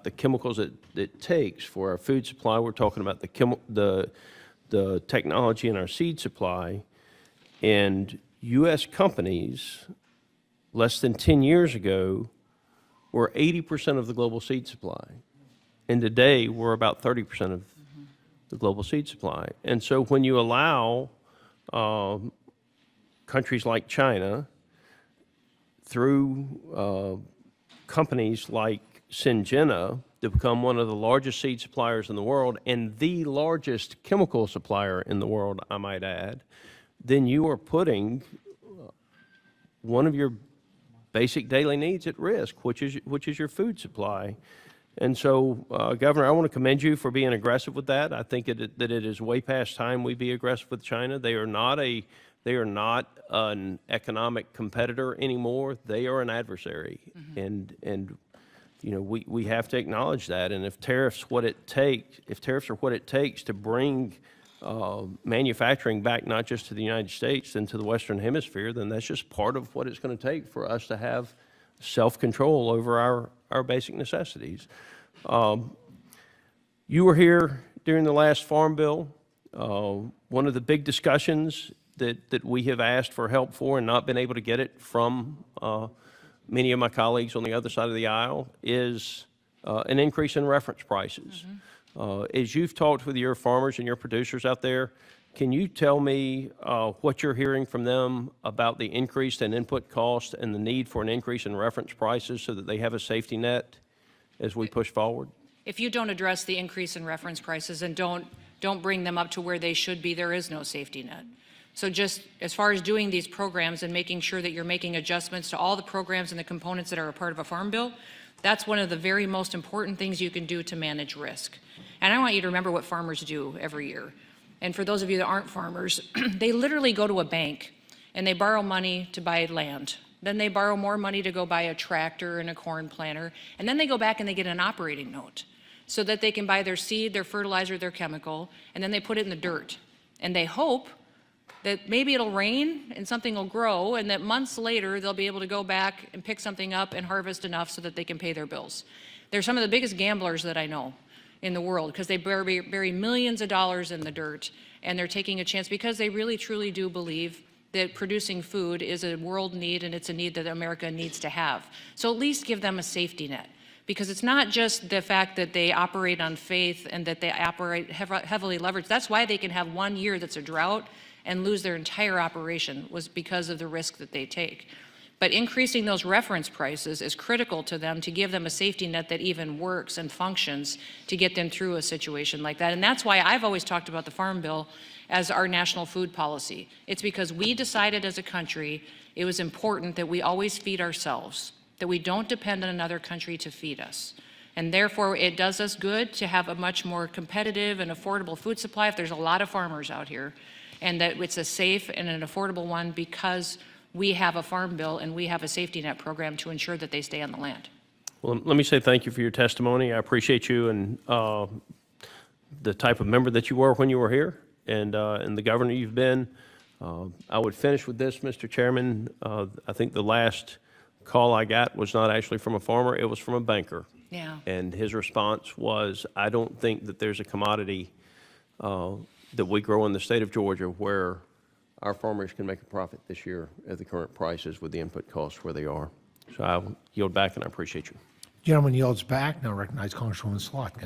about the chemicals that it takes for our food supply. We're talking about the technology in our seed supply. And U.S. companies, less than 10 years ago, were 80% of the global seed supply. And today, we're about 30% of the global seed supply. And so when you allow countries like China, through companies like Syngenta, to become one of the largest seed suppliers in the world and the largest chemical supplier in the world, I might add, then you are putting one of your basic daily needs at risk, which is your food supply. And so, Governor, I want to commend you for being aggressive with that. I think that it is way past time we be aggressive with China. They are not an economic competitor anymore. They are an adversary, and you know, we have to acknowledge that. And if tariffs are what it takes to bring manufacturing back not just to the United States and to the Western Hemisphere, then that's just part of what it's going to take for us to have self-control over our basic necessities. You were here during the last Farm Bill. One of the big discussions that we have asked for help for and not been able to get it from many of my colleagues on the other side of the aisle is an increase in reference prices. As you've talked with your farmers and your producers out there, can you tell me what you're hearing from them about the increase in input cost and the need for an increase in reference prices so that they have a safety net as we push forward? If you don't address the increase in reference prices and don't bring them up to where they should be, there is no safety net. So just as far as doing these programs and making sure that you're making adjustments to all the programs and the components that are a part of a farm bill, that's one of the very most important things you can do to manage risk. And I want you to remember what farmers do every year. And for those of you that aren't farmers, they literally go to a bank and they borrow money to buy land. Then they borrow more money to go buy a tractor and a corn planter. And then they go back and they get an operating note so that they can buy their seed, their fertilizer, their chemical, and then they put it in the dirt. And they hope that maybe it'll rain and something will grow, and that months later they'll be able to go back and pick something up and harvest enough so that they can pay their bills. They're some of the biggest gamblers that I know in the world because they bury millions of dollars in the dirt, and they're taking a chance because they really truly do believe that producing food is a world need and it's a need that America needs to have. So at least give them a safety net, because it's not just the fact that they operate on faith and that they operate heavily leveraged. That's why they can have 1 year that's a drought and lose their entire operation, was because of the risk that they take. But increasing those reference prices is critical to them to give them a safety net that even works and functions to get them through a situation like that. And that's why I've always talked about the Farm Bill as our national food policy. It's because we decided as a country it was important that we always feed ourselves, that we don't depend on another country to feed us. And therefore, it does us good to have a much more competitive and affordable food supply if there's a lot of farmers out here, and that it's a safe and an affordable one because we have a farm bill and we have a safety net program to ensure that they stay on the land. Well, let me say thank you for your testimony. I appreciate you and the type of member that you were when you were here, and the governor you've been. I would finish with this, Mr. Chairman. I think the last call I got was not actually from a farmer, it was from a banker. Yeah. And his response was, I don't think that there's a commodity that we grow in the state of Georgia where our farmers can make a profit this year at the current prices with the input costs where they are. So I'll yield back, and I appreciate you. Gentleman yields back. Now recognize Congresswoman Slotkin.